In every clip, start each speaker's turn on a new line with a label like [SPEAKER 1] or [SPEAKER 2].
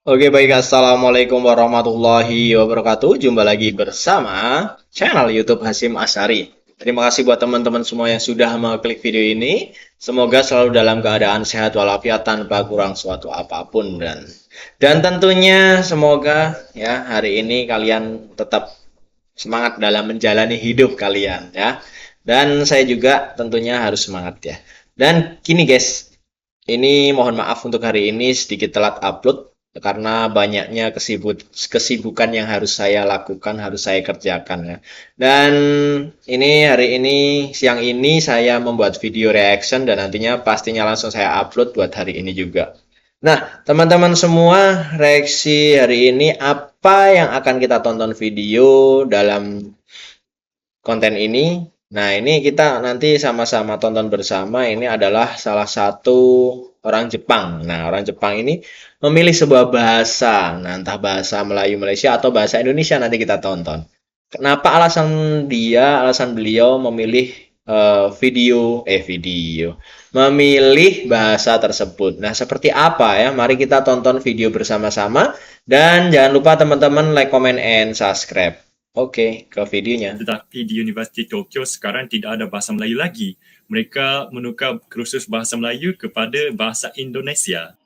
[SPEAKER 1] Oke baik, Assalamualaikum warahmatullahi wabarakatuh. Jumpa lagi bersama channel YouTube Hasim Asyari. Terima kasih buat teman-teman semua yang sudah mengklik video ini. Semoga selalu dalam keadaan sehat walafiat tanpa kurang suatu apapun dan tentunya semoga ya hari ini kalian tetap semangat dalam menjalani hidup kalian ya. Dan saya juga tentunya harus semangat ya. Dan gini guys, ini mohon maaf untuk hari ini sedikit telat upload karena banyaknya kesibukan yang harus saya lakukan, harus saya kerjakan ya. Dan ini hari ini siang ini saya membuat video reaction dan nantinya pastinya langsung saya upload buat hari ini juga. Nah, teman-teman semua, reaksi hari ini apa yang akan kita tonton video dalam konten ini. Nah, ini kita nanti sama-sama tonton bersama. Ini adalah salah satu orang Jepang. Nah, orang Jepang ini memilih sebuah bahasa. Nah, entah bahasa Melayu Malaysia atau bahasa Indonesia nanti kita tonton. Kenapa alasan beliau memilih memilih bahasa tersebut. Nah, seperti apa ya? Mari kita tonton video bersama-sama dan jangan lupa teman-teman like, comment, and subscribe. Oke, ke videonya.
[SPEAKER 2] Tetapi di Universiti Tokyo sekarang tidak ada bahasa Melayu lagi. Mereka menukar kursus bahasa Melayu kepada bahasa Indonesia.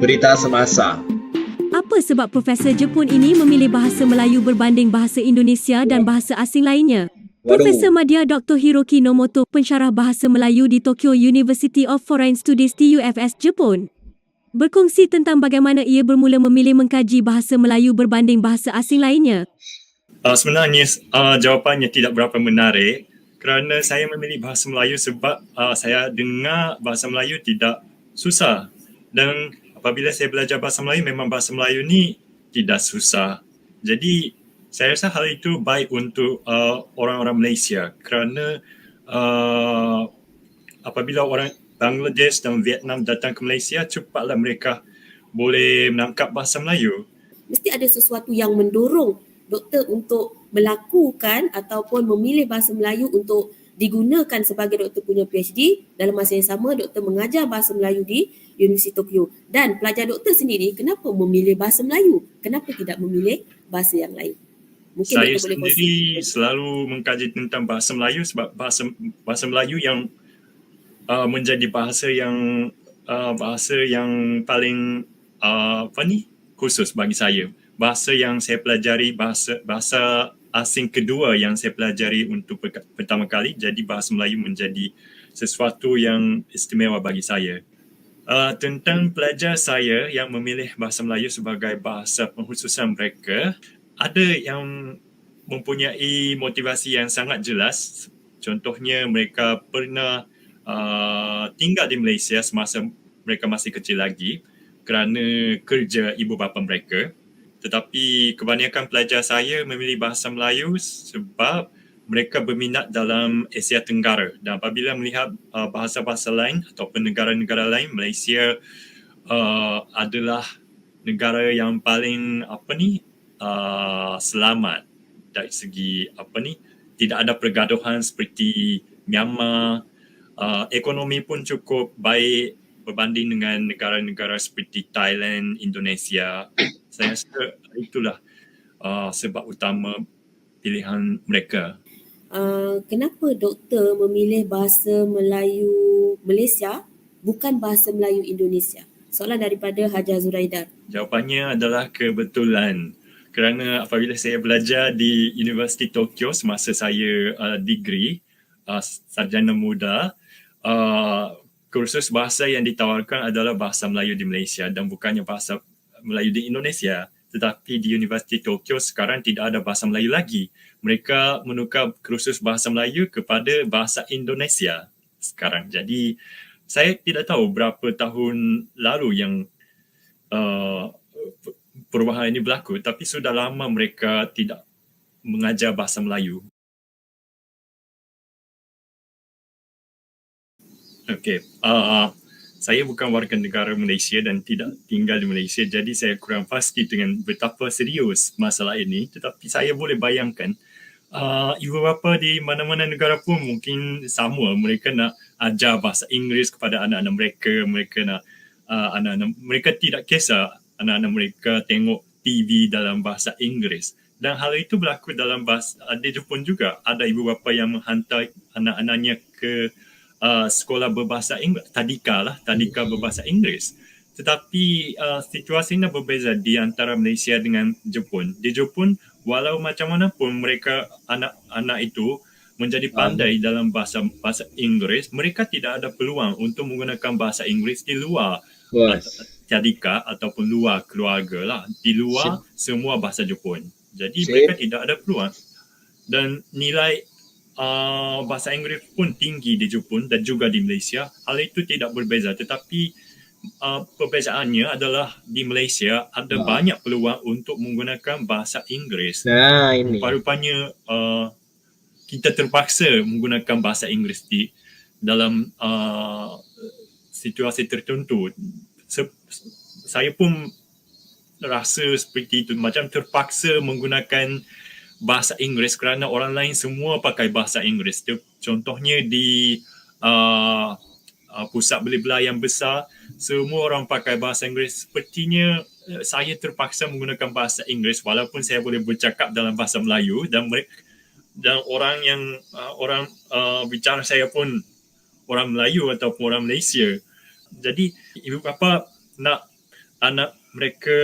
[SPEAKER 1] Berita semasa.
[SPEAKER 3] Apa sebab Profesor Jepun ini memilih bahasa Melayu berbanding bahasa Indonesia dan bahasa asing lainnya? Profesor
[SPEAKER 1] Waduh,
[SPEAKER 3] Madya Dr. Hiroki Nomoto, pensyarah bahasa Melayu di Tokyo University of Foreign Studies TUFS Jepun, berkongsi tentang bagaimana ia bermula memilih mengkaji bahasa Melayu berbanding bahasa asing lainnya.
[SPEAKER 2] Sebenarnya jawapannya tidak berapa menarik kerana saya memilih bahasa Melayu sebab saya dengar bahasa Melayu tidak susah. Dan apabila saya belajar bahasa Melayu, memang bahasa Melayu ni tidak susah. Jadi saya rasa hal itu baik untuk orang-orang Malaysia kerana apabila orang Bangladesh dan Vietnam datang ke Malaysia, cepatlah mereka boleh menangkap bahasa Melayu.
[SPEAKER 4] Mesti ada sesuatu yang mendorong doktor untuk melakukan ataupun memilih bahasa Melayu untuk digunakan sebagai doktor punya PhD. Dalam masa yang sama, doktor mengajar bahasa Melayu di Universiti Tokyo. Dan pelajar doktor sendiri, kenapa memilih bahasa Melayu? Kenapa tidak memilih bahasa yang lain? Mungkin
[SPEAKER 2] Saya
[SPEAKER 4] doktor boleh
[SPEAKER 2] sendiri
[SPEAKER 4] kongsi.
[SPEAKER 2] selalu mengkaji tentang bahasa Melayu sebab bahasa Melayu yang menjadi bahasa yang paling khusus bagi saya. Bahasa yang saya pelajari, bahasa asing kedua yang saya pelajari untuk pertama kali, jadi bahasa Melayu menjadi sesuatu yang istimewa bagi saya. Tentang pelajar saya yang memilih bahasa Melayu sebagai bahasa pengkhususan mereka, ada yang mempunyai motivasi yang sangat jelas. Contohnya mereka pernah tinggal di Malaysia semasa mereka masih kecil lagi kerana kerja ibu bapa mereka. Tetapi kebanyakan pelajar saya memilih bahasa Melayu sebab mereka berminat dalam Asia Tenggara, dan apabila melihat bahasa-bahasa lain ataupun negara-negara lain, Malaysia adalah negara yang paling selamat dari segi tidak ada pergaduhan seperti Myanmar. Ekonomi pun cukup baik berbanding dengan negara-negara seperti Thailand, Indonesia. Saya rasa itulah sebab utama pilihan mereka.
[SPEAKER 4] Kenapa doktor memilih bahasa Melayu Malaysia bukan bahasa Melayu Indonesia? Soalan daripada Hajar Zuraidar.
[SPEAKER 2] Jawapannya adalah kebetulan. Kerana apabila saya belajar di Universiti Tokyo semasa saya degree sarjana muda, kursus bahasa yang ditawarkan adalah bahasa Melayu di Malaysia dan bukannya bahasa Melayu di Indonesia. Tetapi di Universiti Tokyo sekarang tidak ada bahasa Melayu lagi. Mereka menukar kursus bahasa Melayu kepada bahasa Indonesia sekarang. Jadi saya tidak tahu berapa tahun lalu yang perubahan ini berlaku, tapi sudah lama mereka tidak mengajar bahasa Melayu. Okey, saya bukan warga negara Malaysia dan tidak tinggal di Malaysia, jadi saya kurang pasti dengan betapa serius masalah ini. Tetapi saya boleh bayangkan ibu bapa di mana-mana negara pun mungkin sama. Mereka nak ajar bahasa Inggeris kepada anak-anak mereka. Mereka nak anak-anak mereka tidak kisah anak-anak mereka tengok TV dalam bahasa Inggeris. Dan hal itu berlaku dalam bahasa di Jepun juga. Ada ibu bapa yang menghantar anak-anaknya ke sekolah berbahasa Inggeris, tadika berbahasa Inggeris. Tetapi situasinya berbeza di antara Malaysia dengan Jepun. Di Jepun, walau macam mana pun mereka anak-anak itu menjadi pandai dalam bahasa Inggeris, mereka tidak ada peluang untuk menggunakan bahasa Inggeris di luar tadika ataupun luar keluarga lah. Di luar semua bahasa Jepun. Jadi mereka tidak ada peluang. Dan nilai bahasa Inggeris pun tinggi di Jepun dan juga di Malaysia. Hal itu tidak berbeza, tetapi perbezaannya adalah di Malaysia ada banyak peluang untuk menggunakan bahasa Inggeris.
[SPEAKER 1] Nah, ini.
[SPEAKER 2] Rupanya kita terpaksa menggunakan bahasa Inggeris di dalam situasi tertentu. Saya pun rasa seperti itu, macam terpaksa menggunakan bahasa Inggeris kerana orang lain semua pakai bahasa Inggeris. Contohnya di pusat beli-belah yang besar, semua orang pakai bahasa Inggeris. Sepertinya saya terpaksa menggunakan bahasa Inggeris walaupun saya boleh bercakap dalam bahasa Melayu, dan orang yang bicara saya pun orang Melayu ataupun orang Malaysia. Jadi ibu bapa nak anak mereka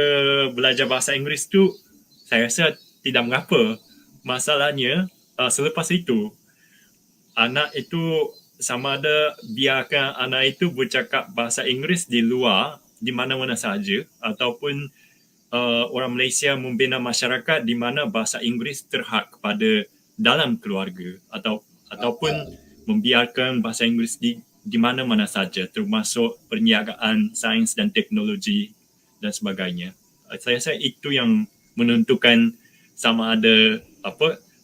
[SPEAKER 2] belajar bahasa Inggeris tu, saya rasa tidak mengapa. Masalahnya selepas itu anak itu sama ada biarkan anak itu bercakap bahasa Inggeris di luar, di mana-mana sahaja, ataupun orang Malaysia membina masyarakat di mana bahasa Inggeris terhad kepada dalam keluarga, ataupun membiarkan bahasa Inggeris di mana-mana saja, termasuk perniagaan, sains dan teknologi dan sebagainya. Saya rasa itu yang menentukan sama ada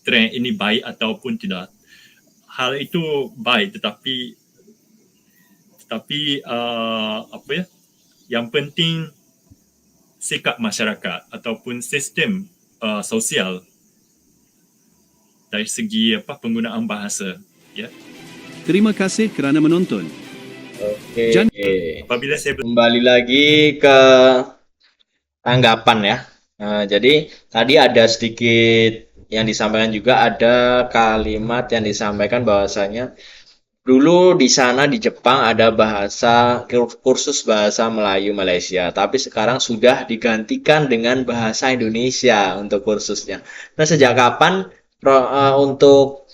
[SPEAKER 2] trend ini baik ataupun tidak. Hal itu baik, tetapi yang penting sikap masyarakat ataupun sistem sosial dari segi penggunaan bahasa, ya.
[SPEAKER 5] Terima kasih kerana menonton.
[SPEAKER 1] Oke.
[SPEAKER 2] Apabila saya
[SPEAKER 1] Kembali lagi ke tanggapan ya. Jadi tadi ada sedikit yang disampaikan juga, ada kalimat yang disampaikan bahwasanya dulu di sana di Jepang ada kursus bahasa Melayu Malaysia, tapi sekarang sudah digantikan dengan bahasa Indonesia untuk kursusnya. Nah, sejak kapan untuk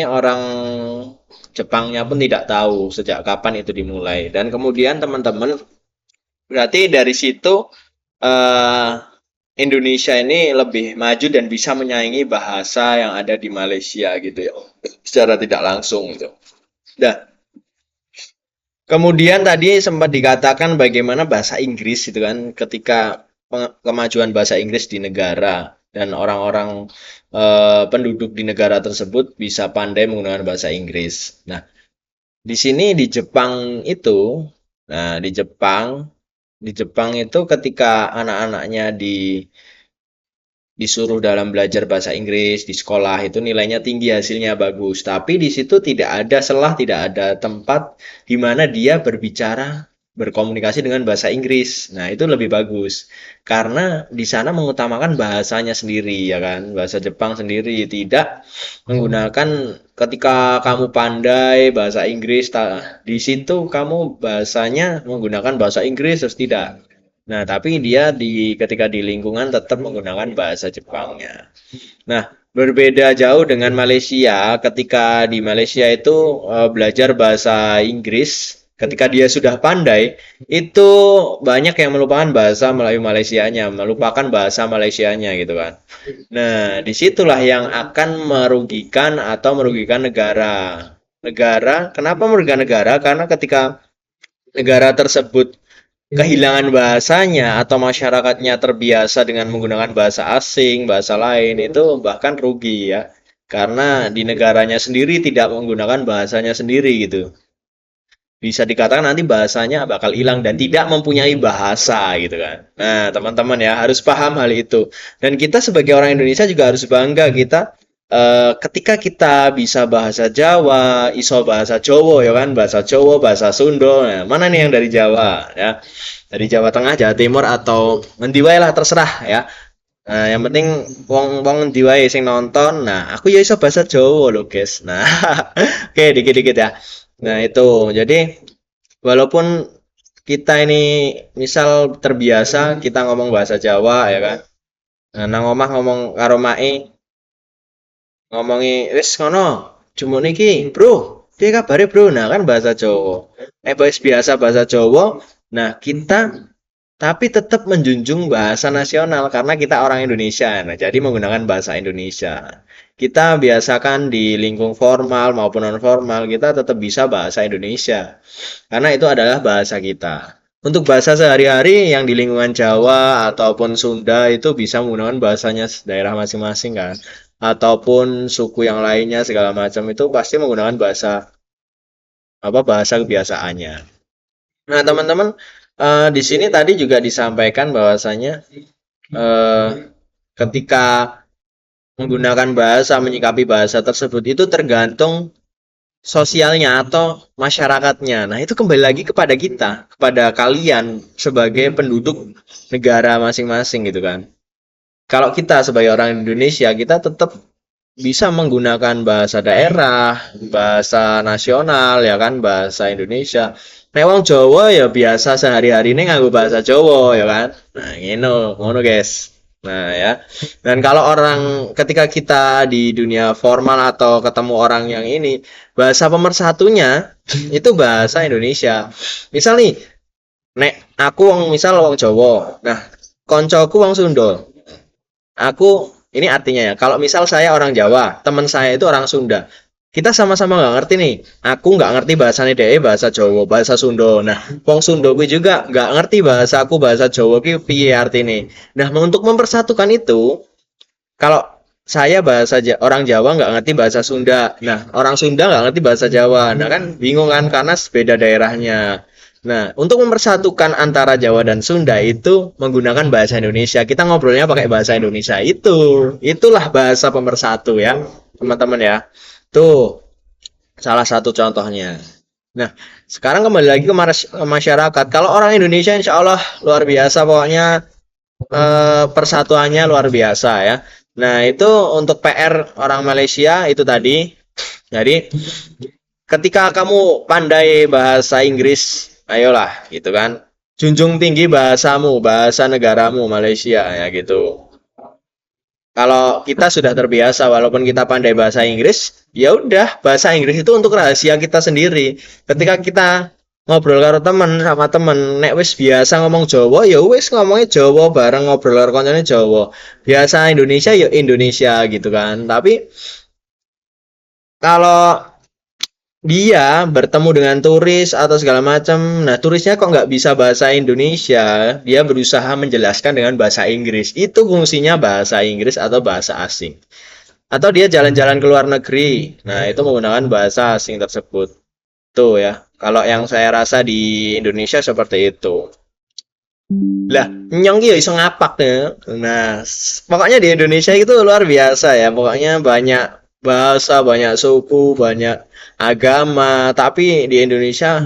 [SPEAKER 1] orang Jepangnya pun tidak tahu sejak kapan itu dimulai. Dan kemudian teman-teman, berarti dari situ Indonesia ini lebih maju dan bisa menyaingi bahasa yang ada di Malaysia gitu ya, secara tidak langsung gitu. Nah, kemudian tadi sempat dikatakan bagaimana bahasa Inggris itu kan, ketika kemajuan bahasa Inggris di negara dan orang-orang penduduk di negara tersebut bisa pandai menggunakan bahasa Inggris. Nah, di sini di Jepang itu, di Jepang itu ketika anak-anaknya disuruh dalam belajar bahasa Inggris di sekolah itu nilainya tinggi, hasilnya bagus. Tapi di situ tidak ada tempat di mana dia berkomunikasi dengan bahasa Inggris. Nah, itu lebih bagus. Karena di sana mengutamakan bahasanya sendiri, ya kan? Bahasa Jepang sendiri, tidak menggunakan ketika kamu pandai bahasa Inggris, di situ kamu bahasanya menggunakan bahasa Inggris terus tidak. Nah, tapi dia ketika di lingkungan tetap menggunakan bahasa Jepangnya. Nah, berbeda jauh dengan Malaysia. Ketika di Malaysia itu belajar bahasa Inggris, ketika dia sudah pandai, itu banyak yang melupakan bahasa Melayu Malaysianya, melupakan bahasa Malaysianya gitu kan. Nah, disitulah yang akan merugikan negara. Kenapa merugikan negara? Karena ketika negara tersebut kehilangan bahasanya atau masyarakatnya terbiasa dengan menggunakan bahasa asing, bahasa lain, itu bahkan rugi ya. Karena di negaranya sendiri tidak menggunakan bahasanya sendiri gitu. Bisa dikatakan nanti bahasanya bakal hilang dan tidak mempunyai bahasa gitu kan. Nah, teman-teman ya harus paham hal itu. Dan kita sebagai orang Indonesia juga harus bangga, kita ketika kita bisa bahasa Jawa, iso bahasa Jawa ya kan, bahasa Jawa, bahasa Sunda. Nah, mana nih yang dari Jawa ya? Dari Jawa Tengah, Jawa Timur atau ngendi wae lah terserah ya. Nah, yang penting wong ngendi wae sing nonton. Nah, aku ya iso bahasa Jawa loh, guys. Nah, oke dikit-dikit ya. Nah, itu. Jadi walaupun kita ini misal terbiasa kita ngomong bahasa Jawa ya kan. Nah, nang omah ngomong karo mae ngomongi wis ngono jumuk niki bro piye kabare bro, nah kan bahasa Jawa wis biasa bahasa Jawa. Nah kita tapi tetap menjunjung bahasa nasional karena kita orang Indonesia, nah jadi menggunakan bahasa Indonesia. Kita biasakan di lingkung formal maupun non formal kita tetap bisa bahasa Indonesia karena itu adalah bahasa kita. Untuk bahasa sehari-hari yang di lingkungan Jawa ataupun Sunda itu bisa menggunakan bahasanya daerah masing-masing kan, ataupun suku yang lainnya segala macam itu pasti menggunakan bahasa kebiasaannya. Nah teman-teman, di sini tadi juga disampaikan bahwasanya ketika menggunakan bahasa, menyikapi bahasa tersebut itu tergantung sosialnya atau masyarakatnya. Nah, itu kembali lagi kepada kita, kepada kalian sebagai penduduk negara masing-masing gitu kan. Kalau kita sebagai orang Indonesia, kita tetap bisa menggunakan bahasa daerah, bahasa nasional ya kan, bahasa Indonesia. Nek wong Jawa ya biasa sehari-hari ini nganggo bahasa Jawa ya kan. Nah, ngono guys. Nah ya. Dan kalau orang ketika kita di dunia formal atau ketemu orang yang ini, bahasa pemersatunya itu bahasa Indonesia. Misal nih, nek aku misal wong Jawa. Nah, koncoku wong Sunda. Aku ini artinya ya, kalau misal saya orang Jawa, teman saya itu orang Sunda. Kita sama-sama nggak ngerti nih. Aku nggak ngerti bahasanya dia bahasa Jawa, bahasa Sunda. Nah, wong Sunda gue juga nggak ngerti bahasa aku bahasa Jawa ki piye artine. Nah, untuk mempersatukan itu, kalau saya orang Jawa nggak ngerti bahasa Sunda. Nah, orang Sunda nggak ngerti bahasa Jawa. Nah, kan bingung kan karena beda daerahnya. Nah, untuk mempersatukan antara Jawa dan Sunda itu menggunakan bahasa Indonesia. Kita ngobrolnya pakai bahasa Indonesia. Itulah bahasa pemersatu ya, teman-teman ya. Tuh, salah satu contohnya. Nah, sekarang kembali lagi ke masyarakat. Kalau orang Indonesia insya Allah luar biasa pokoknya persatuannya luar biasa ya. Nah, itu untuk PR orang Malaysia itu tadi. Jadi, ketika kamu pandai bahasa Inggris, ayolah gitu kan. Junjung tinggi bahasamu, bahasa negaramu Malaysia ya gitu. Kalau kita sudah terbiasa walaupun kita pandai bahasa Inggris, ya udah bahasa Inggris itu untuk rahasia kita sendiri. Ketika kita ngobrol karo temen sama temen, nek wis biasa ngomong Jawa, ya wis ngomongnya Jawa bareng ngobrol karo koncone Jawa. Biasa Indonesia ya Indonesia gitu kan. Tapi kalau dia bertemu dengan turis atau segala macam, nah turisnya kok nggak bisa bahasa Indonesia, dia berusaha menjelaskan dengan bahasa Inggris. Itu fungsinya bahasa Inggris atau bahasa asing. Atau dia jalan-jalan ke luar negeri, nah itu menggunakan bahasa asing tersebut. Tuh ya, kalau yang saya rasa di Indonesia seperti itu. Lah, nyong ya iso ngapak ya. Nah, pokoknya di Indonesia itu luar biasa ya. Pokoknya banyak bahasa, banyak suku, banyak agama, tapi di Indonesia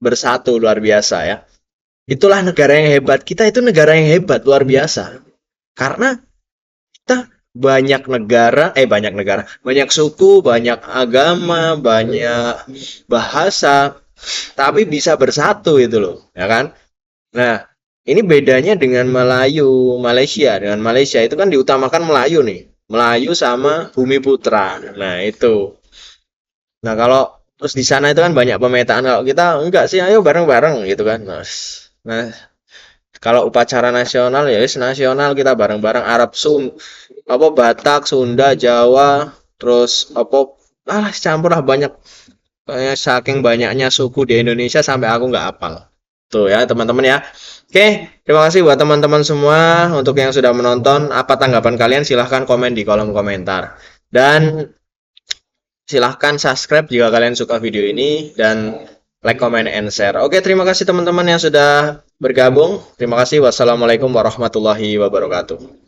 [SPEAKER 1] bersatu luar biasa ya. Itulah negara yang hebat. Kita itu negara yang hebat luar biasa. Karena kita banyak negara, banyak suku, banyak agama, banyak bahasa, tapi bisa bersatu itu loh, ya kan? Nah, ini bedanya dengan Malaysia. Dengan Malaysia itu kan diutamakan Melayu nih. Melayu sama Bumi Putra. Nah, itu. Nah, kalau terus di sana itu kan banyak pemetaan. Kalau kita enggak sih, ayo bareng-bareng gitu kan. Nah, kalau upacara nasional ya wis nasional kita bareng-bareng Batak, Sunda, Jawa, terus campur lah banyak. Kayak saking banyaknya suku di Indonesia sampai aku nggak hafal. Tuh ya, teman-teman ya. Oke, terima kasih buat teman-teman semua untuk yang sudah menonton. Apa tanggapan kalian? Silahkan komen di kolom komentar. Dan silahkan subscribe jika kalian suka video ini. Dan like, comment, and share. Oke, terima kasih teman-teman yang sudah bergabung. Terima kasih. Wassalamualaikum warahmatullahi wabarakatuh.